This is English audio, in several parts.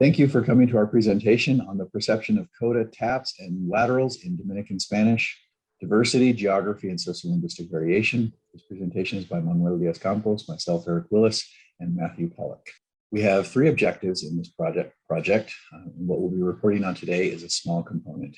Thank you for coming to our presentation on the perception of coda, taps, and laterals in Dominican Spanish, diversity, geography, and sociolinguistic variation. This presentation is by Manuel Diaz-Campos, myself, Eric Willis, and Matthew Pollock. We have three objectives in this project. What we'll be reporting on today is a small component.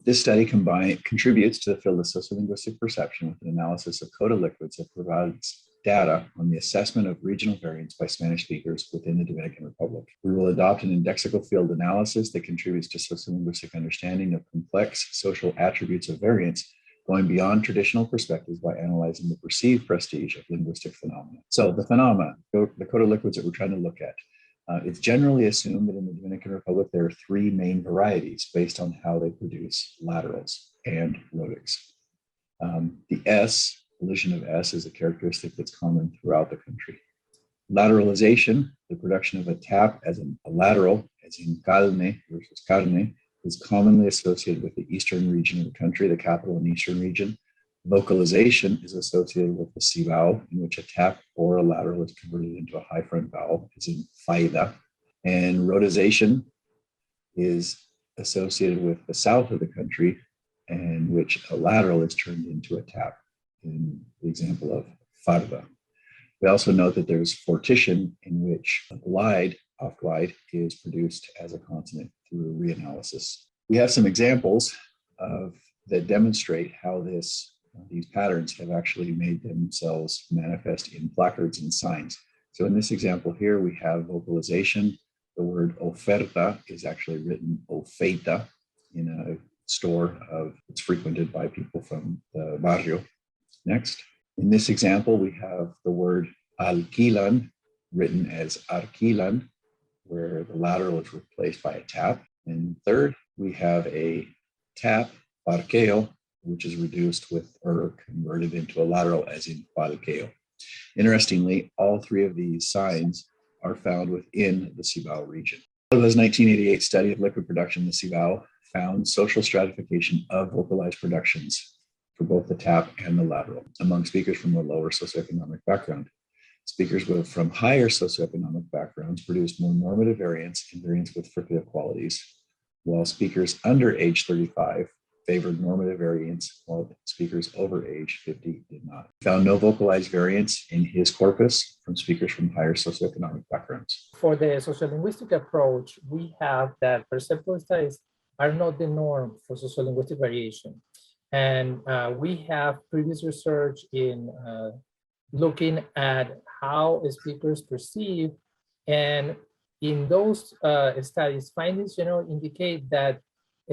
This study contributes to the field of sociolinguistic perception with an analysis of coda liquids that provides data on the assessment of regional variance by Spanish speakers within the Dominican Republic. We will adopt an indexical field analysis that contributes to sociolinguistic understanding of complex social attributes of variance, going beyond traditional perspectives by analyzing the perceived prestige of linguistic phenomena. So the phenomena, the coda liquids that we're trying to look at, it's generally assumed that in the Dominican Republic, there are three main varieties based on how they produce laterals and rhotics. The S, elision of S, is a characteristic that's common throughout the country. Lateralization, the production of a tap as a lateral, as in carne versus carne, is commonly associated with the eastern region of the country, the capital and eastern region. Vocalization is associated with the Cibao, in which a tap or a lateral is converted into a high front vowel, as in faida. And rhoticization is associated with the south of the country, in which a lateral is turned into a tap, in the example of farda. We also note that there's fortition, in which a glide, off glide, is produced as a consonant through reanalysis. We have some examples that demonstrate how these patterns have actually made themselves manifest in placards and signs. So in this example here, we have vocalization. The word oferta is actually written ofeita in a store it's frequented by people from the barrio. Next, in this example, we have the word alquilan written as arquilan, where the lateral is replaced by a tap. And third, we have a tap, parqueo, which is reduced with or converted into a lateral, as in parqueo. Interestingly, all three of these signs are found within the Cibao region. Coda's 1988 study of liquid production in the Cibao found social stratification of vocalized productions for both the tap and the lateral among speakers from a lower socioeconomic background. Speakers from higher socioeconomic backgrounds produced more normative variance and variance with fricative qualities, while speakers under age 35 favored normative variance, while speakers over age 50 did not. Found no vocalized variance in his corpus from speakers from higher socioeconomic backgrounds. For the sociolinguistic approach, we have that perceptual studies are not the norm for sociolinguistic variation. And we have previous research in looking at how speakers perceive, and in those studies, findings generally indicate that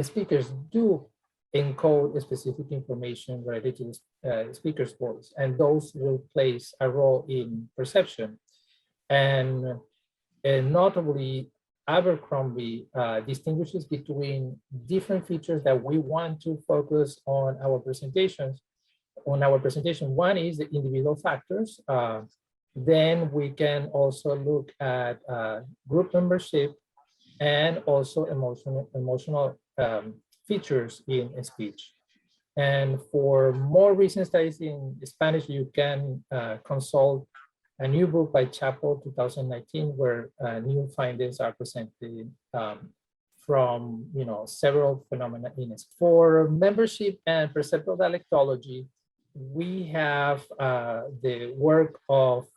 speakers do encode specific information related to the speaker's voice, and those will play a role in perception. And notably, Abercrombie distinguishes between different features that we want to focus on our presentations. One is the individual factors. Then we can also look at group membership and also emotional features in speech. And for more recent studies in Spanish, you can consult a new book by Chapo 2019, where new findings are presented from several phenomena in it. For membership and perceptual dialectology, we have the work of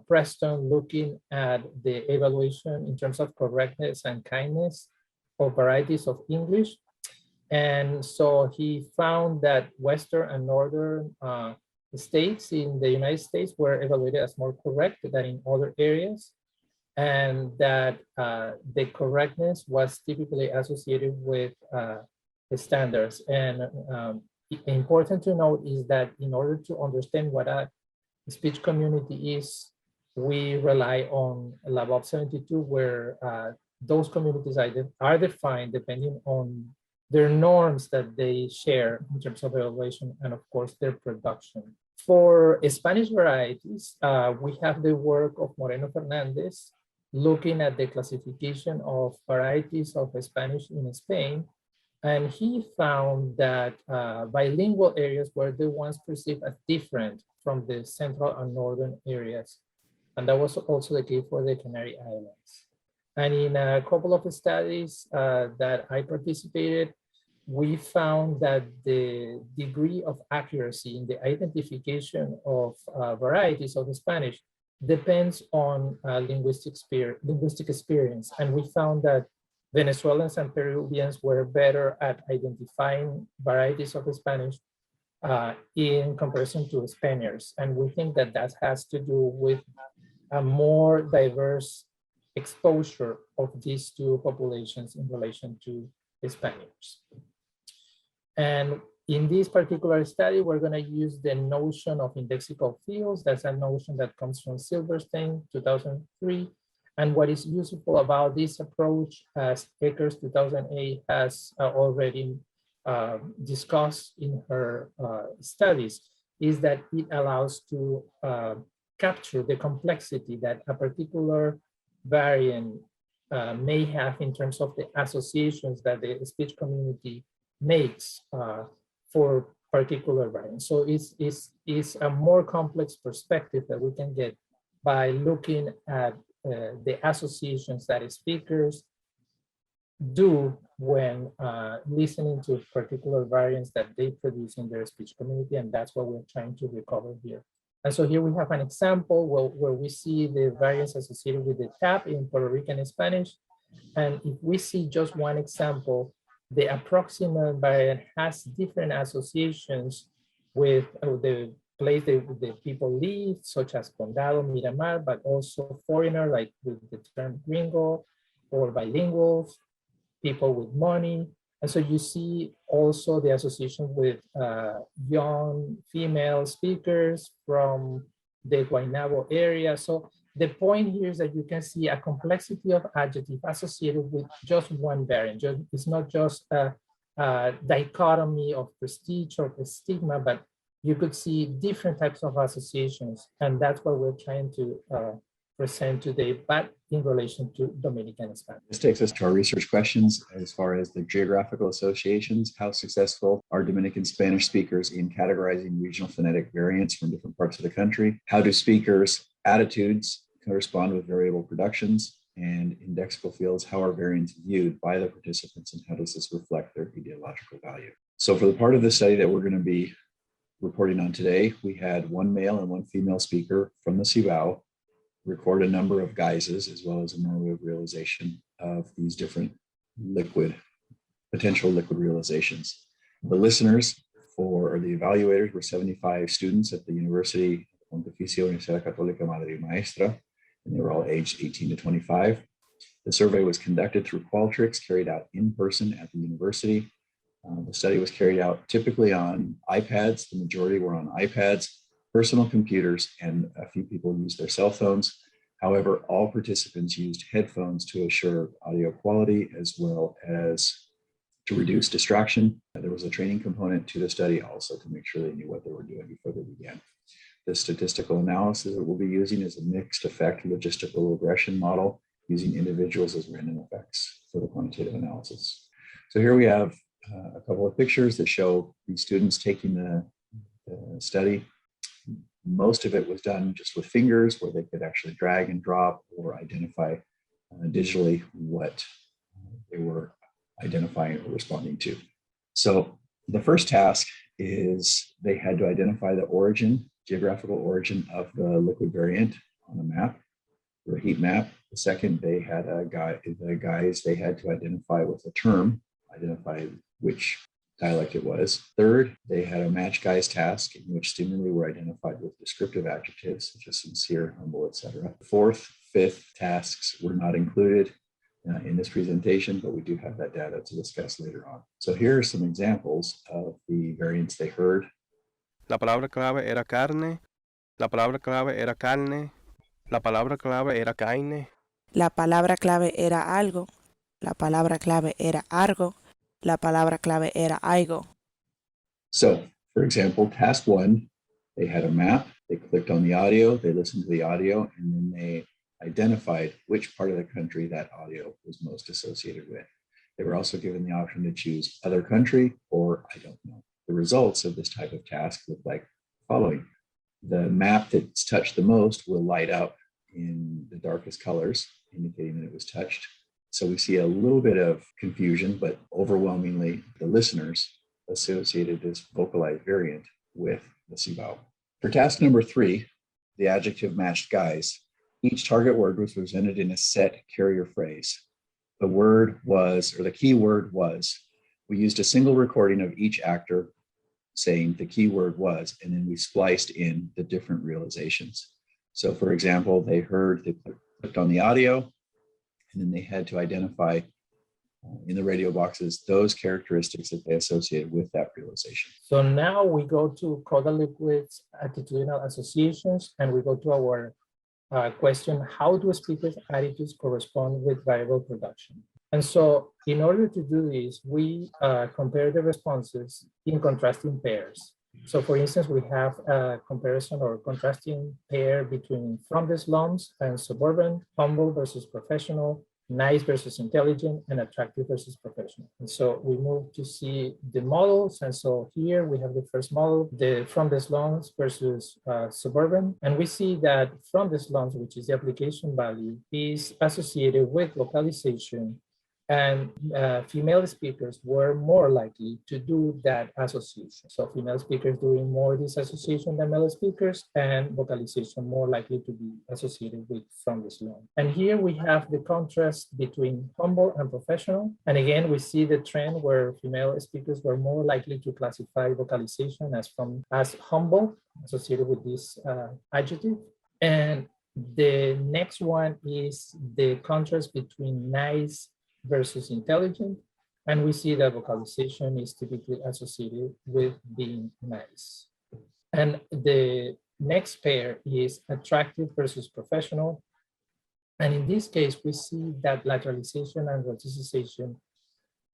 Preston looking at the evaluation in terms of correctness and kindness of varieties of English. And so he found that Western and Northern states in the United States were evaluated as more correct than in other areas, and that the correctness was typically associated with the standards. And important to note is that in order to understand what a speech community is, we rely on LabOp 72, where those communities are defined depending on their norms that they share in terms of evaluation and, of course, their production. For Spanish varieties, we have the work of Moreno Fernandez looking at the classification of varieties of Spanish in Spain. And he found that bilingual areas were the ones perceived as different from the central and northern areas. And that was also the case for the Canary Islands. And in a couple of studies that I participated, we found that the degree of accuracy in the identification of varieties of Spanish depends on linguistic experience. And we found that Venezuelans and Peruvians were better at identifying varieties of Spanish in comparison to Spaniards. And we think that that has to do with a more diverse exposure of these two populations in relation to Spaniards. And in this particular study, we're going to use the notion of indexical fields. That's a notion that comes from Silverstein, 2003. And what is useful about this approach, as Akers 2008 has already discussed in her studies, is that it allows to capture the complexity that a particular variant may have in terms of the associations that the speech community makes for particular variants. So it's a more complex perspective that we can get by looking at the associations that speakers do when listening to particular variants that they produce in their speech community, and that's what we're trying to recover here. And so here we have an example where we see the variants associated with the tap in Puerto Rican Spanish. And if we see just one example, the approximate variant has different associations with the place that the people live, such as Condado, Miramar, but also foreigner, like with the term gringo, or bilinguals, people with money. And so you see also the association with young female speakers from the Guaynabo area. So the point here is that you can see a complexity of adjective associated with just one variant. It's not just a dichotomy of prestige or stigma, but you could see different types of associations. And that's what we're trying to present today, but in relation to Dominican Spanish. This takes us to our research questions as far as the geographical associations. How successful are Dominican Spanish speakers in categorizing regional phonetic variants from different parts of the country? How do speakers' attitudes correspond with variable productions? And indexical fields, how are variants viewed by the participants, and how does this reflect their ideological value? So for the part of the study that we're going to be reporting on today, we had one male and one female speaker from the Cibao record a number of guises, as well as a NWAV realization of these different potential liquid realizations. The listeners or the evaluators were 75 students at the University Pontificia Universidad Católica Madre y Maestra, and they were all aged 18 to 25. The survey was conducted through Qualtrics, carried out in person at the university. The study was carried out typically on iPads. The majority were on iPads, personal computers, and a few people used their cell phones. However, all participants used headphones to assure audio quality as well as to reduce distraction. There was a training component to the study also to make sure they knew what they were doing before they began. The statistical analysis that we'll be using is a mixed effect logistical regression model using individuals as random effects for the quantitative analysis. So here we have a couple of pictures that show these students taking the study. Most of it was done just with fingers, where they could actually drag and drop or identify digitally what they were identifying or responding to. So the first task is they had to identify the origin, geographical origin of the liquid variant on a map or a heat map. The second, they had the guys they had to identify with a term, identify which dialect it was. Third, they had a match guys task in which stimuli were identified with descriptive adjectives such as sincere, humble, etc. Fourth, fifth tasks were not included in this presentation, but we do have that data to discuss later on. So here are some examples of the variants they heard. La palabra clave era carne. La palabra clave era carne. La palabra clave era carne. La palabra clave era algo. La palabra clave era algo. La palabra clave era algo. So, for example, task one, they had a map, they clicked on the audio, they listened to the audio, and then they identified which part of the country that audio was most associated with. They were also given the option to choose other country or I don't know. The results of this type of task look like the following. The map that's touched the most will light up in the darkest colors. indicating that it was touched. So we see a little bit of confusion, but overwhelmingly the listeners associated this vocalized variant with the C vowel. For task number 3, the adjective matched guys, each target word was presented in a set carrier phrase. The word was, or the key word was. We used a single recording of each actor saying the key word was, and then we spliced in the different realizations. So for example, they clicked on the audio, and then they had to identify in the radio boxes those characteristics that they associated with that realization. So now we go to coda liquids, attitudinal associations, and we go to our question, how do speakers' attitudes correspond with variable production? And so in order to do this, we compare the responses in contrasting pairs. So for instance, we have a comparison or contrasting pair between from the slums and suburban, humble versus professional, nice versus intelligent, and attractive versus professional. And so we move to see the models. And so here we have the first model, the from the slums versus suburban. And we see that from the slums, which is the application value, is associated with localization, and female speakers were more likely to do that association. So female speakers doing more this association than male speakers, and vocalization more likely to be associated with from the slum. And here we have the contrast between humble and professional. And again, we see the trend where female speakers were more likely to classify vocalization as humble, associated with this adjective. And the next one is the contrast between nice versus intelligent, and we see that vocalization is typically associated with being nice. And the next pair is attractive versus professional, and in this case we see that lateralization and rhoticization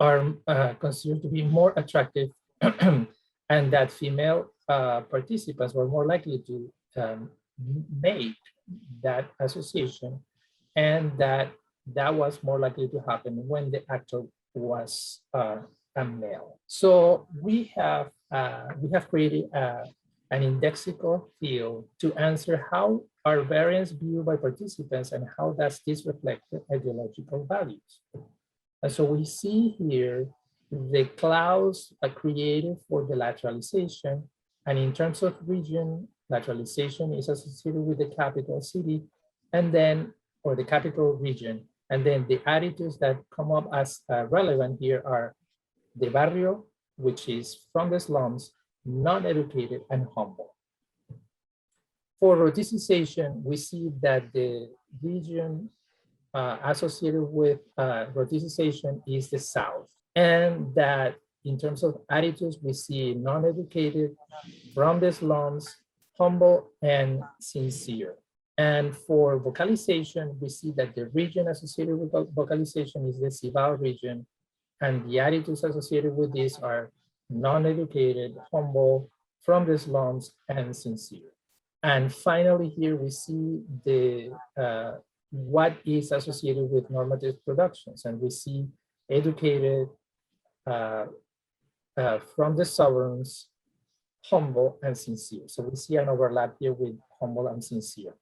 are considered to be more attractive and that female participants were more likely to make that association, and that was more likely to happen when the actor was a male. So we have created an indexical field to answer how are variants viewed by participants and how does this reflect the ideological values. And so we see here the clouds are created for the lateralization, and in terms of region, lateralization is associated with the capital city, and then, or the capital region. And then the attitudes that come up as relevant here are the barrio, which is from the slums, non-educated, and humble. For rhoticization, we see that the region associated with rhoticization is the South. And that in terms of attitudes, we see non-educated, from the slums, humble, and sincere. And for vocalization, we see that the region associated with vocalization is the Cibao region, and the attitudes associated with this are non-educated, humble, from the slums, and sincere. And finally, here we see the what is associated with normative productions, and we see educated, from the suburbs, humble, and sincere. So we see an overlap here with humble and sincere.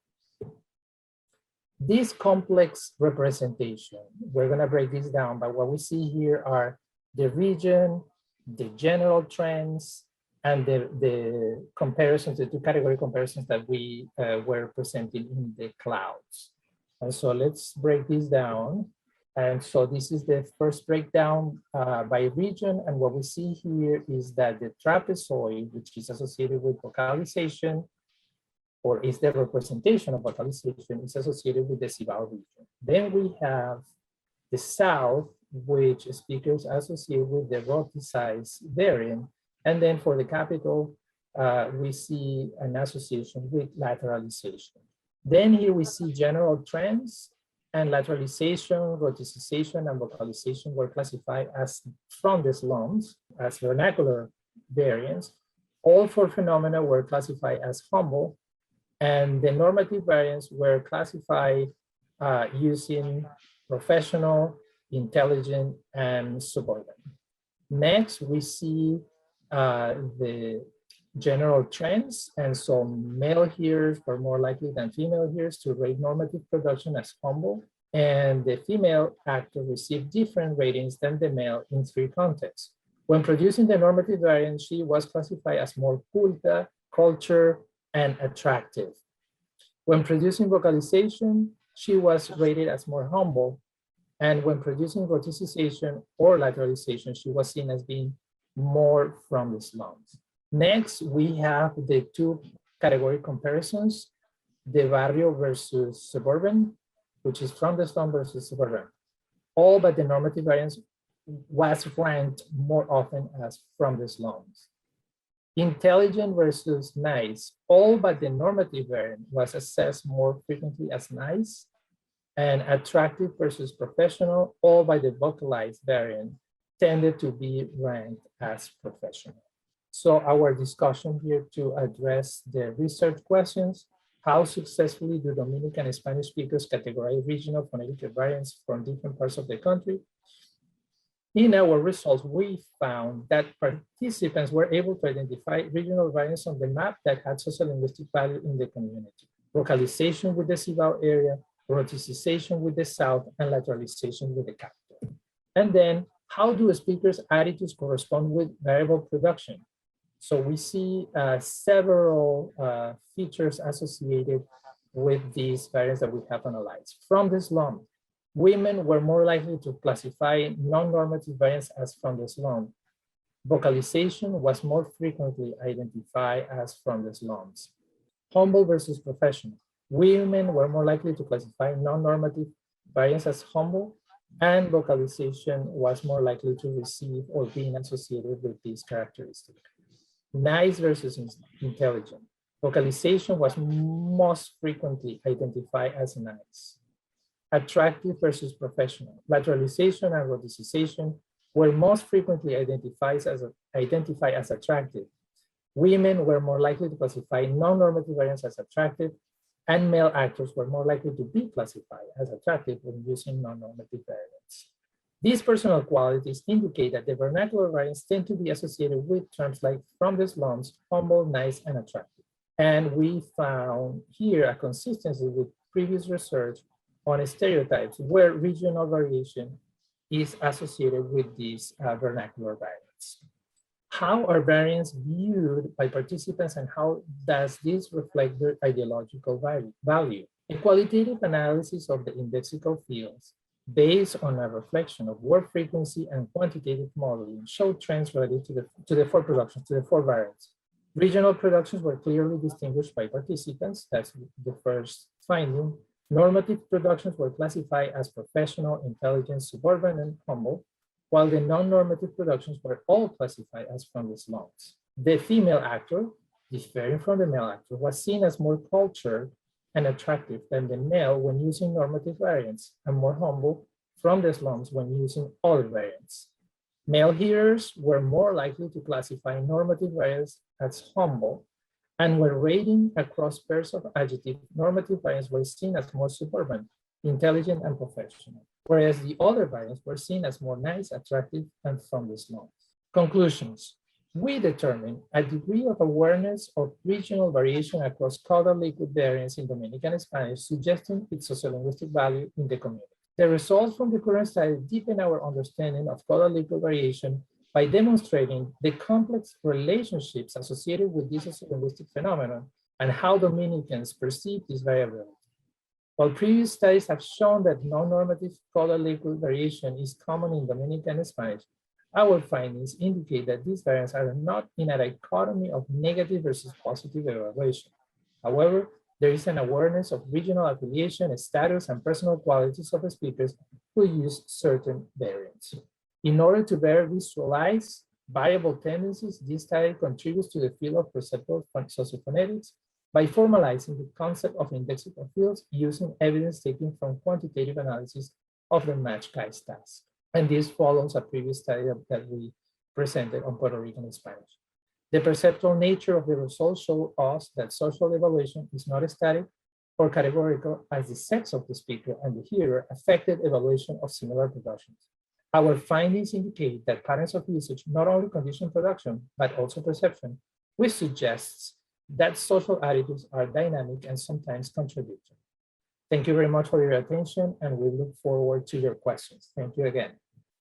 This complex representation, we're going to break this down, but what we see here are the region, the general trends, and the comparisons, the two category comparisons that we were presenting in the clouds. And so let's break this down. And so this is the first breakdown by region. And what we see here is that the trapezoid, which is associated with vocalization, or is the representation of vocalization, is associated with the Cibao region. Then we have the South, which speakers associate with the rhoticized variant. And then for the capital, we see an association with lateralization. Then here we see general trends, and lateralization, rhoticization, and vocalization were classified as from the slums, as vernacular variants. All four phenomena were classified as humble, and the normative variants were classified using professional, intelligent, and suburban. Next, we see the general trends. And so male hearers were more likely than female hearers to rate normative production as humble. and the female actor received different ratings than the male in 3 contexts. When producing the normative variant, she was classified as more culta, cultured, and attractive. When producing vocalization, she was rated as more humble, and when producing rhoticization or lateralization, she was seen as being more from the slums. Next, we have the 2 category comparisons, the barrio versus suburban, which is from the slum versus suburban. All but the normative variance was ranked more often as from the slums. Intelligent versus nice, all but the normative variant was assessed more frequently as nice, and attractive versus professional, all by the vocalized variant, tended to be ranked as professional. So our discussion here to address the research questions: how successfully do Dominican and Spanish speakers categorize regional phonetic variants from different parts of the country? In our results, we found that participants were able to identify regional variants on the map that had sociolinguistic value in the community. Localization with the Cibao area, rhoticization with the South, and lateralization with the capital. And then, how do speakers' attitudes correspond with variable production? So we see several features associated with these variants that we have analyzed. From the slum, women were more likely to classify non-normative variants as from the slum. Vocalization was more frequently identified as from the slums. Humble versus professional. Women were more likely to classify non-normative variants as humble, and vocalization was more likely to receive or being associated with these characteristics. Nice versus intelligent. Vocalization was most frequently identified as nice. Attractive versus professional. Lateralization and rhoticization were most frequently identified as attractive. Women were more likely to classify non-normative variants as attractive, and male actors were more likely to be classified as attractive when using non-normative variants. These personal qualities indicate that the vernacular variants tend to be associated with terms like from the slums, humble, nice, and attractive. And we found here a consistency with previous research on stereotypes where regional variation is associated with these vernacular variants. How are variants viewed by participants, and how does this reflect their ideological value? A qualitative analysis of the indexical fields based on a reflection of word frequency and quantitative modeling showed trends related to the 4 productions, to the 4 variants. Regional productions were clearly distinguished by participants. That's the first finding. Normative productions were classified as professional, intelligent, suburban, and humble, while the non-normative productions were all classified as from the slums. The female actor, differing from the male actor, was seen as more cultured and attractive than the male when using normative variants, and more humble from the slums when using other variants. Male hearers were more likely to classify normative variants as humble, and when rating across pairs of adjective, normative variants were seen as more suburban, intelligent, and professional, whereas the other variants were seen as more nice, attractive, and from the slums. Conclusions. We determined a degree of awareness of regional variation across coda liquid variants in Dominican Spanish, suggesting its sociolinguistic value in the community. The results from the current study deepen our understanding of coda liquid variation by demonstrating the complex relationships associated with this sociolinguistic phenomenon and how Dominicans perceive this variability. While previous studies have shown that non-normative coda liquid variation is common in Dominican Spanish, our findings indicate that these variants are not in a dichotomy of negative versus positive evaluation. However, there is an awareness of regional affiliation, status, and personal qualities of speakers who use certain variants. In order to better visualize variable tendencies, this study contributes to the field of perceptual sociophonetics by formalizing the concept of indexical fields using evidence taken from quantitative analysis of the match-case task. And this follows a previous study that we presented on Puerto Rican Spanish. The perceptual nature of the results show us that social evaluation is not static or categorical, as the sex of the speaker and the hearer affected evaluation of similar productions. Our findings indicate that patterns of usage not only condition production, but also perception, which suggests that social attitudes are dynamic and sometimes contradictory. Thank you very much for your attention, and we look forward to your questions. Thank you again.